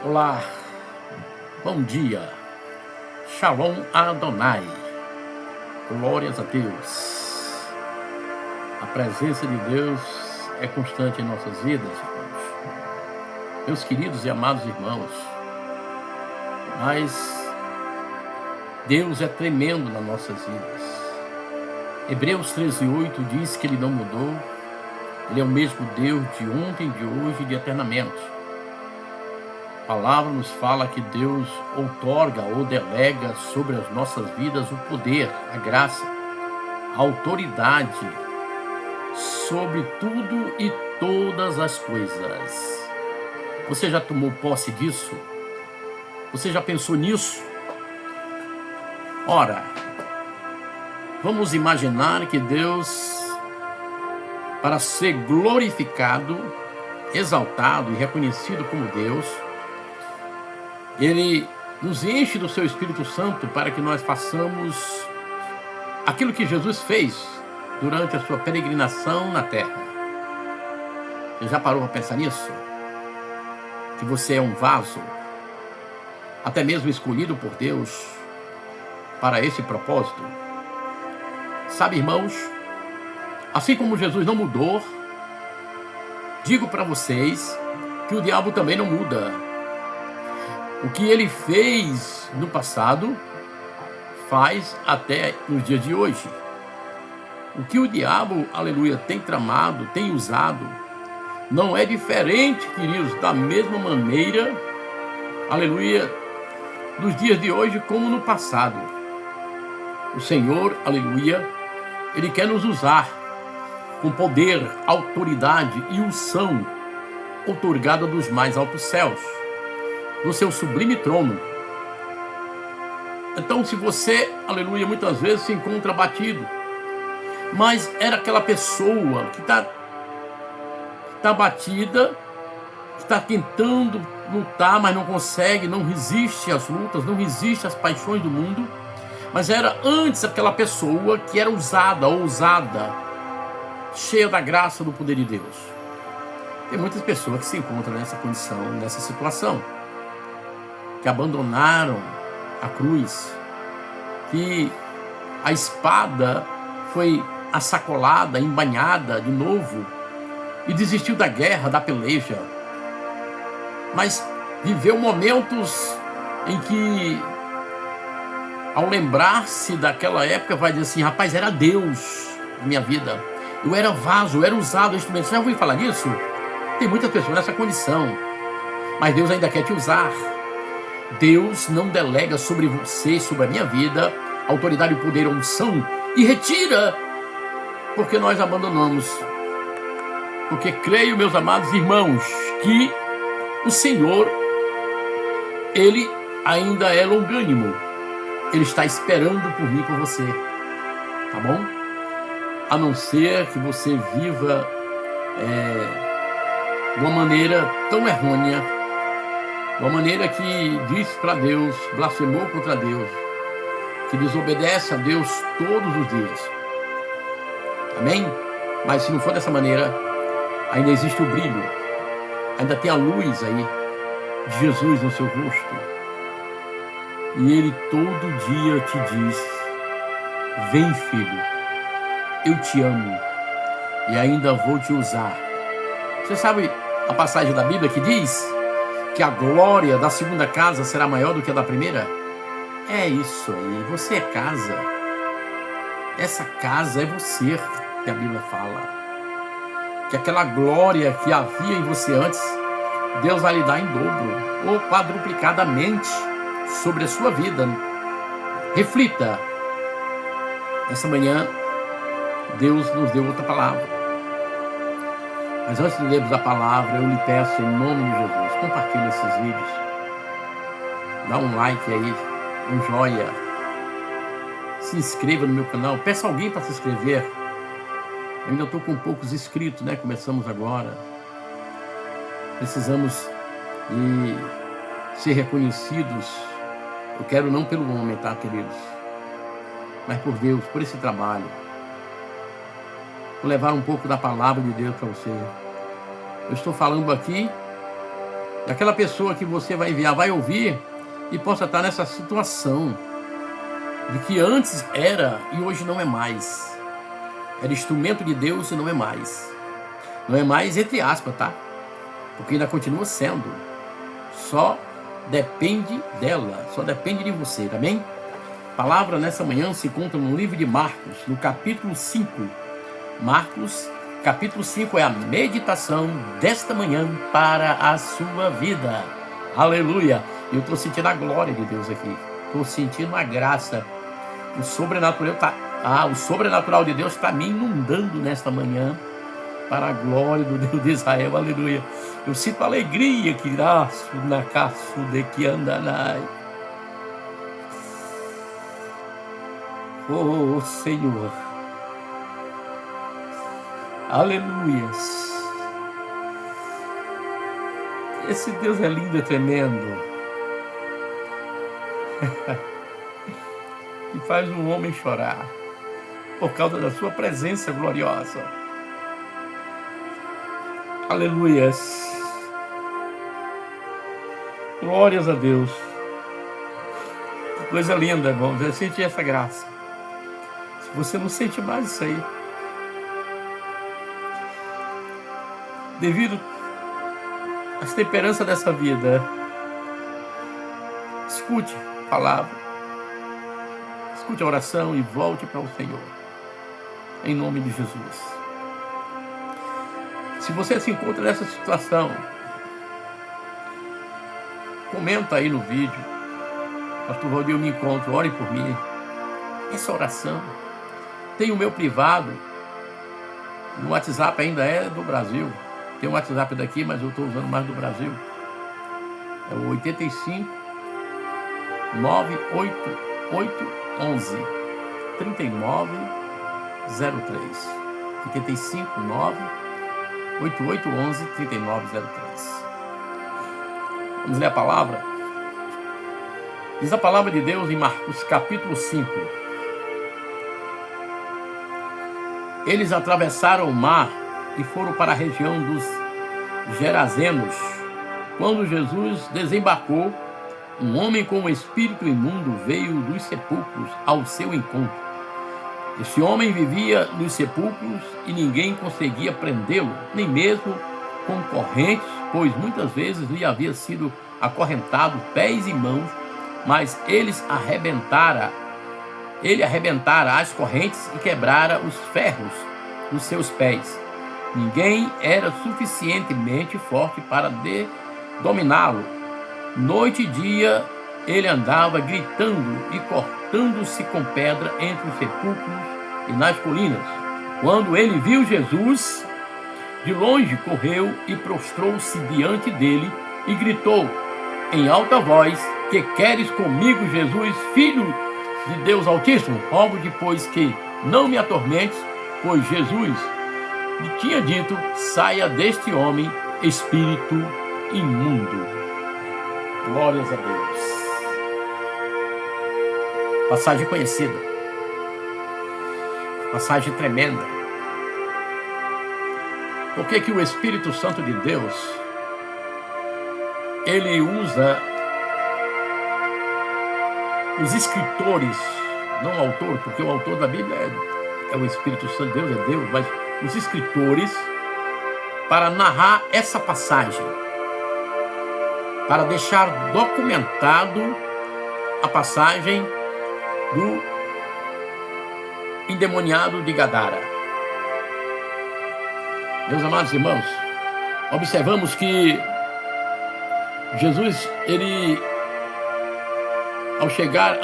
Olá, bom dia, Shalom Adonai, glórias a Deus. A presença de Deus é constante em nossas vidas, irmãos. Meus queridos e amados irmãos, mas Deus é tremendo nas nossas vidas. Hebreus 13:8 diz que Ele não mudou, Ele é o mesmo Deus de ontem, de hoje e de eternamente. A palavra nos fala que Deus outorga ou delega sobre as nossas vidas o poder, a graça, a autoridade sobre tudo e todas as coisas. Você já tomou posse disso? Você já pensou nisso? Ora, vamos imaginar que Deus, para ser glorificado, exaltado e reconhecido como Deus, Ele nos enche do seu Espírito Santo para que nós façamos aquilo que Jesus fez durante a sua peregrinação na terra. Você já parou para pensar nisso? Que você é um vaso, até mesmo escolhido por Deus para esse propósito? Sabe, irmãos, assim como Jesus não mudou, digo para vocês que o diabo também não muda. O que ele fez no passado, faz até nos dias de hoje. O que o diabo, aleluia, tem tramado, tem usado, não é diferente, queridos, da mesma maneira, aleluia, nos dias de hoje como no passado. O Senhor, aleluia, Ele quer nos usar com poder, autoridade e unção outorgada dos mais altos céus, no seu sublime trono. Então, se você, aleluia, muitas vezes se encontra abatido, mas era aquela pessoa que está abatida, que está tentando lutar, mas não consegue, não resiste às lutas, não resiste às paixões do mundo, mas era antes aquela pessoa que era usada, ousada, cheia da graça, do poder de Deus. Tem muitas pessoas que se encontram nessa condição, nessa situação, que abandonaram a cruz, que a espada foi assacolada, embanhada de novo, e desistiu da guerra, da peleja, mas viveu momentos em que, ao lembrar-se daquela época, vai dizer assim: rapaz, era Deus na minha vida, eu era vaso, eu era usado, instrumento. Você já ouviu falar nisso? Tem muitas pessoas nessa condição, mas Deus ainda quer te usar. Deus não delega sobre você, sobre a minha vida, autoridade, poder, unção, e retira, porque nós abandonamos. Porque creio, meus amados irmãos, que o Senhor, Ele ainda é longânimo. Ele está esperando por mim, por você, tá bom? A não ser que você viva de uma maneira tão errônea, uma maneira que diz para Deus, blasfemou contra Deus, que desobedece a Deus todos os dias. Amém? Mas se não for dessa maneira, ainda existe o brilho, ainda tem a luz aí de Jesus no seu rosto. E Ele todo dia te diz: vem, filho, eu te amo e ainda vou te usar. Você sabe a passagem da Bíblia que diz que a glória da segunda casa será maior do que a da primeira? É isso aí, você é casa. Essa casa é você, que a Bíblia fala. Que aquela glória que havia em você antes, Deus vai lhe dar em dobro, ou quadruplicadamente, sobre a sua vida. Reflita. Essa manhã, Deus nos deu outra palavra. Mas antes de lermos a palavra, eu lhe peço, em nome de Jesus, compartilhe esses vídeos. Dá um like aí, um joia. Se inscreva no meu canal. Peça alguém para se inscrever. Eu ainda estou com poucos inscritos, né? Começamos agora. Precisamos de ser reconhecidos. Eu quero não pelo homem, tá, queridos? Mas por Deus, por esse trabalho. Vou levar um pouco da palavra de Deus para você. Eu estou falando aqui aquela pessoa que você vai enviar vai ouvir e possa estar nessa situação de que antes era e hoje não é mais. Era instrumento de Deus e não é mais. Não é mais entre aspas, tá? Porque ainda continua sendo. Só depende dela, só depende de você, tá bem? A palavra nessa manhã se encontra no livro de Marcos, no capítulo 5. Marcos, capítulo 5 é a meditação desta manhã para a sua vida. Aleluia! Eu estou sentindo a glória de Deus aqui. Estou sentindo a graça. O sobrenatural de Deus está me inundando nesta manhã para a glória do Deus de Israel. Aleluia! Eu sinto alegria que graço na caço de que andanai. Oh, Senhor. Aleluias. Esse Deus é lindo, é tremendo. E faz um homem chorar por causa da sua presença gloriosa. Aleluias. Glórias a Deus. Que coisa linda, irmãos. Eu senti essa graça. Se você não sente mais isso aí, devido às temperanças dessa vida, escute a palavra, escute a oração e volte para o Senhor, em nome de Jesus. Se você se encontra nessa situação, comenta aí no vídeo, Pastor Valdir, eu me encontro, ore por mim. Essa oração, tem o meu privado, no WhatsApp ainda é do Brasil. Tem um WhatsApp daqui, mas eu estou usando mais do Brasil. É o 85 98811 3903. 85 98811 3903. Vamos ler a palavra? Diz a palavra de Deus em Marcos capítulo 5. Eles atravessaram o mar e foram para a região dos Gerazenos. Quando Jesus desembarcou, um homem com um espírito imundo veio dos sepulcros ao seu encontro. Esse homem vivia nos sepulcros e ninguém conseguia prendê-lo, nem mesmo com correntes, pois muitas vezes lhe havia sido acorrentado pés e mãos, mas ele arrebentara as correntes e quebrara os ferros dos seus pés. Ninguém era suficientemente forte para dominá-lo. Noite e dia ele andava gritando e cortando-se com pedra entre os sepulcros e nas colinas. Quando ele viu Jesus, de longe correu e prostrou-se diante dele e gritou em alta voz: que queres comigo, Jesus, Filho de Deus Altíssimo? Rogo depois que não me atormentes, pois Jesus lhe tinha dito: saia deste homem, espírito imundo. Glórias a Deus. Passagem conhecida. Passagem tremenda. Por que que o Espírito Santo de Deus, ele usa os escritores, não o autor, porque o autor da Bíblia é o Espírito Santo de Deus, é Deus, mas os escritores, para narrar essa passagem, para deixar documentado a passagem do endemoniado de Gadara. Meus amados irmãos, observamos que Jesus, ele,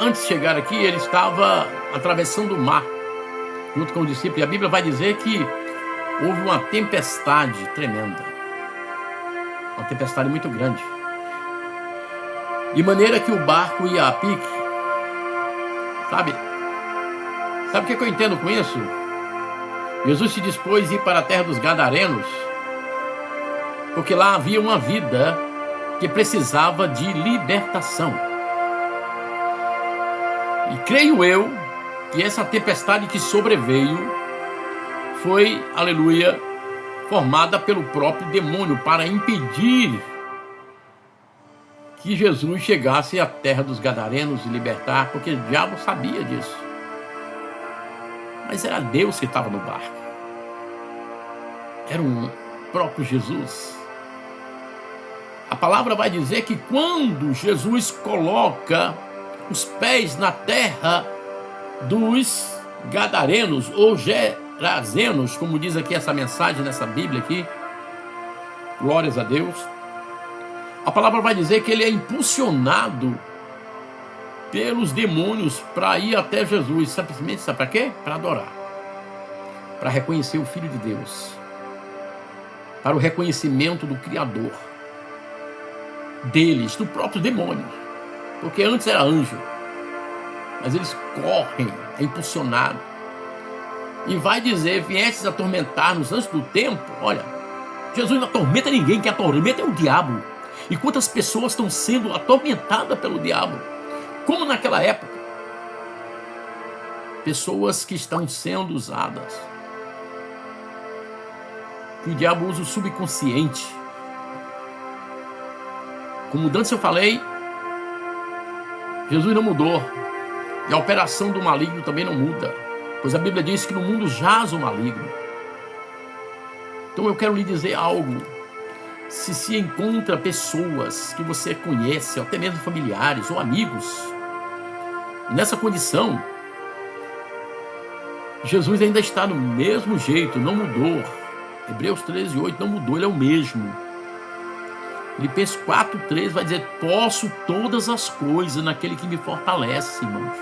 antes de chegar aqui, ele estava atravessando o mar, junto com o discípulo, e a Bíblia vai dizer que houve uma tempestade tremenda, uma tempestade muito grande, de maneira que o barco ia a pique. Sabe o que eu entendo com isso? Jesus se dispôs a ir para a terra dos Gadarenos, porque lá havia uma vida que precisava de libertação. E creio eu que essa tempestade que sobreveio foi, aleluia, formada pelo próprio demônio para impedir que Jesus chegasse à terra dos Gadarenos e libertar, porque o diabo sabia disso. Mas era Deus que estava no barco. Era o próprio Jesus. A palavra vai dizer que quando Jesus coloca os pés na terra dos Gadarenos ou Gerazenos, como diz aqui essa mensagem nessa Bíblia aqui, glórias a Deus, a palavra vai dizer que ele é impulsionado pelos demônios para ir até Jesus, simplesmente, sabe para quê? Para adorar, para reconhecer o Filho de Deus, para o reconhecimento do Criador deles, do próprio demônio, porque antes era anjo, mas eles correm, é impulsionado, e vai dizer: viestes atormentar-nos antes do tempo. Olha, Jesus não atormenta ninguém, quem atormenta é o diabo. E quantas pessoas estão sendo atormentadas pelo diabo, como naquela época, pessoas que estão sendo usadas, que o diabo usa o subconsciente. Como antes eu falei, Jesus não mudou, e a operação do maligno também não muda, pois a Bíblia diz que no mundo jaz o maligno. Então eu quero lhe dizer algo: se encontra pessoas que você conhece, ou até mesmo familiares ou amigos, nessa condição, Jesus ainda está no mesmo jeito, não mudou. Hebreus 13:8 não mudou, ele é o mesmo. Filipenses 4:3 vai dizer: posso todas as coisas naquele que me fortalece, irmãos.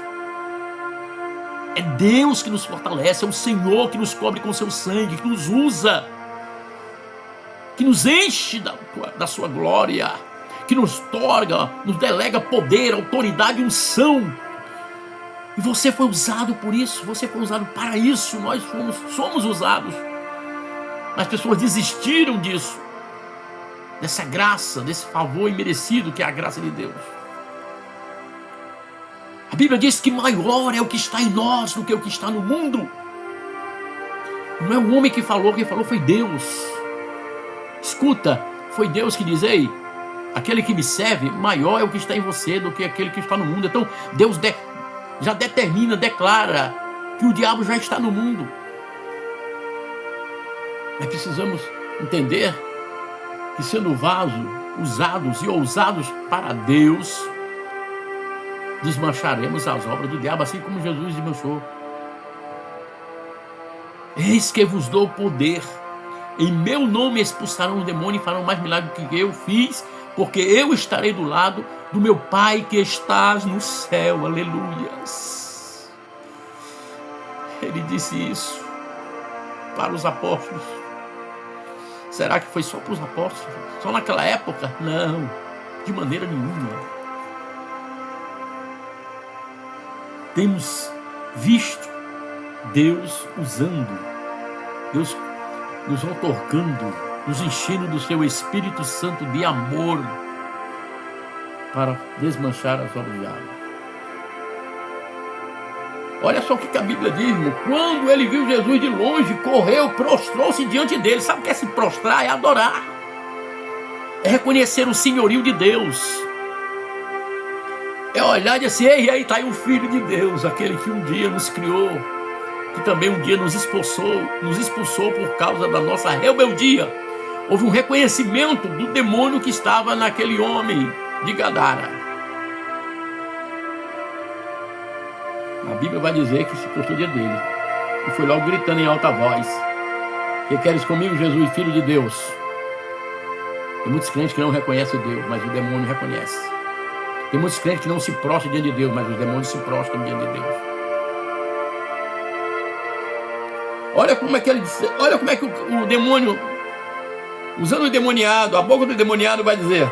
É Deus que nos fortalece, é o Senhor que nos cobre com seu sangue, que nos usa, que nos enche da sua glória, que nos torga, nos delega poder, autoridade e unção. E você foi usado por isso, você foi usado para isso, nós somos usados. As pessoas desistiram disso, dessa graça, desse favor imerecido que é a graça de Deus. A Bíblia diz que maior é o que está em nós do que o que está no mundo. Não é o homem que falou, quem falou foi Deus. Escuta, foi Deus que diz: ei, aquele que me serve, maior é o que está em você do que aquele que está no mundo. Então Deus já determina, declara que o diabo já está no mundo. Nós precisamos entender que, sendo vaso, usados e ousados para Deus, desmancharemos as obras do diabo, assim como Jesus desmanchou. Eis que vos dou poder, em meu nome expulsarão o demônio e farão mais milagres do que eu fiz, porque eu estarei do lado do meu Pai que estás no céu. Aleluias. Ele disse isso para os apóstolos. Será que foi só para os apóstolos? Só naquela época? Não, de maneira nenhuma. Temos visto Deus usando, Deus nos otorgando, nos enchendo do seu Espírito Santo de amor para desmanchar as obras do diabo. Olha só o que a Bíblia diz, irmão. Quando ele viu Jesus de longe, correu, prostrou-se diante dele. Sabe o que é se prostrar? É adorar. É reconhecer o senhorio de Deus. É olhar e dizer: ei, aí está aí o Filho de Deus, aquele que um dia nos criou, que também um dia nos expulsou por causa da nossa rebeldia. Houve um reconhecimento do demônio que estava naquele homem de Gadara. A Bíblia vai dizer que se prostrou diante dele e foi logo gritando em alta voz: que queres comigo, Jesus, Filho de Deus? Tem muitos crentes que não reconhecem Deus, mas o demônio reconhece. Tem muitos crentes que não se prostram diante de Deus, mas os demônios se prostram diante de Deus. Olha como é que ele disse, olha como é que o demônio, usando o endemoniado, a boca do endemoniado vai dizer: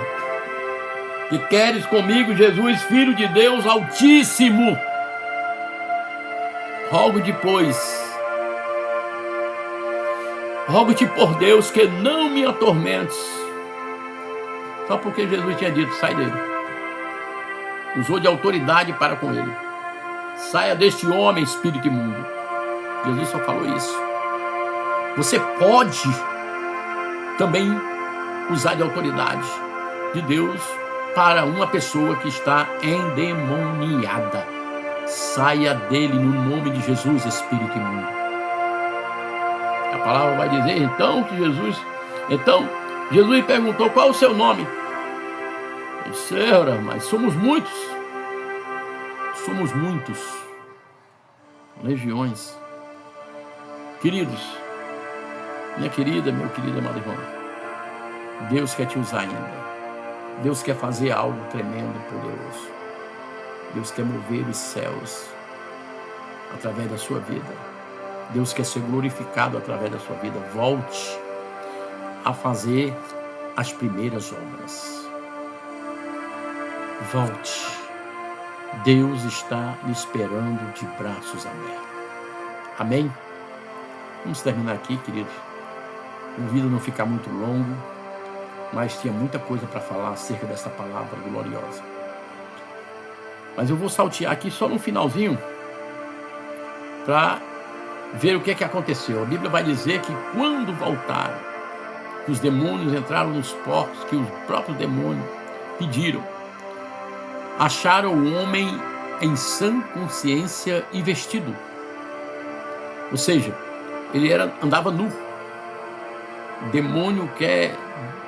que queres comigo, Jesus, Filho de Deus Altíssimo? Rogo-te por Deus que não me atormentes. Só porque Jesus tinha dito: sai dele. Usou de autoridade para com ele. Saia deste homem, espírito imundo. Jesus só falou isso. Você pode também usar de autoridade de Deus para uma pessoa que está endemoniada. Saia dele no nome de Jesus, espírito imundo. A palavra vai dizer então Jesus perguntou: qual o seu nome? Eu disse: Senhora, mas somos muitos, legiões. Queridos, minha querida, meu querido amado irmão, Deus quer te usar ainda. Deus quer fazer algo tremendo e poderoso. Deus quer mover os céus através da sua vida. Deus quer ser glorificado através da sua vida. Volte a fazer as primeiras obras. Volte. Deus está lhe esperando de braços abertos. Amém? Vamos terminar aqui, queridos. O vídeo não ficar muito longo, mas tinha muita coisa para falar acerca dessa palavra gloriosa. Mas eu vou saltear aqui só no finalzinho para ver o que é que aconteceu. A Bíblia vai dizer que quando voltaram, que os demônios entraram nos porcos, que os próprios demônios pediram, acharam o homem em sã consciência e vestido. Ou seja, ele andava nu. O demônio quer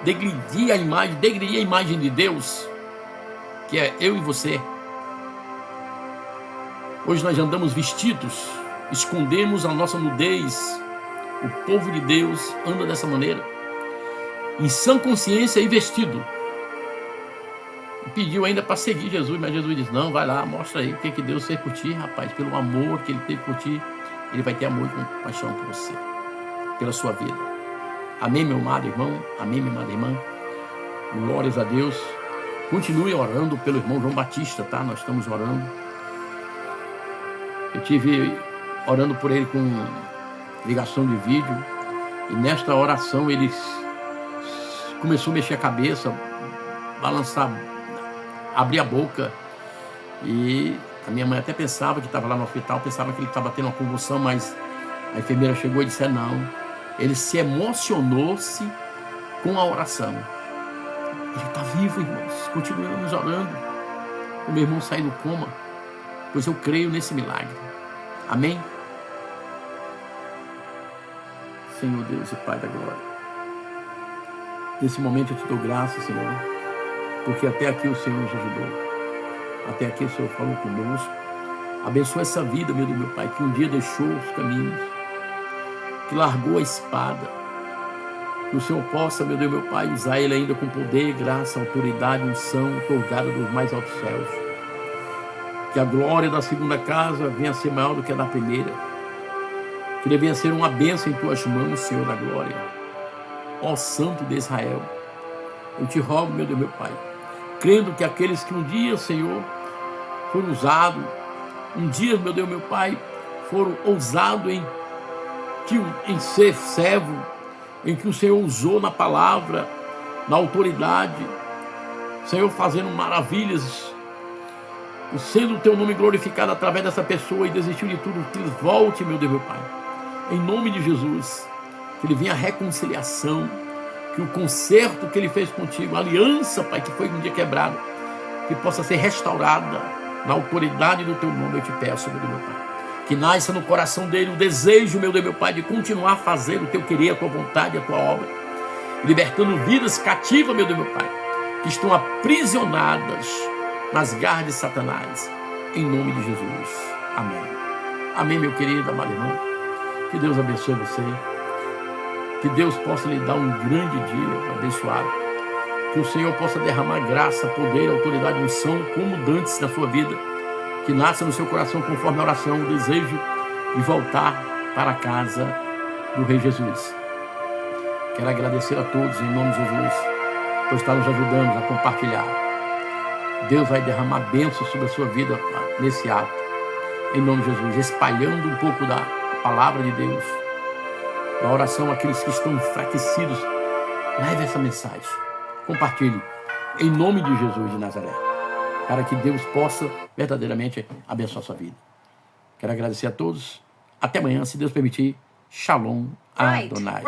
degredir a imagem de Deus, que é eu e você. Hoje nós andamos vestidos, escondemos a nossa nudez. O povo de Deus anda dessa maneira, em sã consciência e vestido. E pediu ainda para seguir Jesus, mas Jesus disse: não, vai lá, mostra aí o que Deus fez por ti, rapaz. Pelo amor que Ele teve por ti, Ele vai ter amor e compaixão por você, pela sua vida. Amém, meu amado irmão? Amém, minha amada irmã? Glórias a Deus. Continue orando pelo irmão João Batista, tá? Nós estamos orando. Eu tive orando por ele com ligação de vídeo, e nesta oração ele começou a mexer a cabeça, balançar, abrir a boca, e a minha mãe até pensava que estava lá no hospital, pensava que ele estava tendo uma convulsão, mas a enfermeira chegou e disse: não, ele se emocionou-se com a oração. Ele está vivo, irmãos. Continuamos orando o meu irmão sair do coma, pois eu creio nesse milagre. Amém? Senhor Deus e Pai da glória, nesse momento eu te dou graças, Senhor, porque até aqui o Senhor nos ajudou. Até aqui o Senhor falou conosco. Abençoa essa vida, meu Deus, meu Pai, que um dia deixou os caminhos, que largou a espada. Que o Senhor possa, meu Deus, meu Pai, usar ele ainda com poder, graça, autoridade, unção, otorgada dos mais altos céus. Que a glória da segunda casa venha a ser maior do que a da primeira. Que ele venha a ser uma bênção em tuas mãos, Senhor da glória. Ó Santo de Israel, eu te rogo, meu Deus, meu Pai, crendo que aqueles que um dia, Senhor, foram usados, um dia, meu Deus, meu Pai, foram ousados em ser servo, em que o Senhor usou na palavra, na autoridade, Senhor, fazendo maravilhas, sendo o teu nome glorificado através dessa pessoa, e desistiu de tudo, que ele volte, meu Deus, meu Pai, em nome de Jesus, que ele venha a reconciliação, que o conserto que ele fez contigo, a aliança, Pai, que foi um dia quebrada, que possa ser restaurada na autoridade do teu nome. Eu te peço, meu Deus, meu Pai, que nasça no coração dele o desejo, meu Deus, meu Pai, de continuar a fazer o teu querer, a tua vontade, a tua obra, libertando vidas cativas, meu Deus, meu Pai, que estão aprisionadas nas garras de Satanás, em nome de Jesus. Amém. Amém, meu querido, amado irmão. Que Deus abençoe você. Que Deus possa lhe dar um grande dia abençoado. Que o Senhor possa derramar graça, poder, autoridade, unção, como dantes na sua vida. Que nasça no seu coração, conforme a oração, o desejo de voltar para a casa do Rei Jesus. Quero agradecer a todos, em nome de Jesus, por estar nos ajudando a compartilhar. Deus vai derramar bênçãos sobre a sua vida nesse ato, em nome de Jesus, espalhando um pouco da palavra de Deus, da oração àqueles que estão enfraquecidos. Leve essa mensagem, compartilhe, em nome de Jesus de Nazaré, para que Deus possa verdadeiramente abençoar a sua vida. Quero agradecer a todos. Até amanhã, se Deus permitir. Shalom Adonai.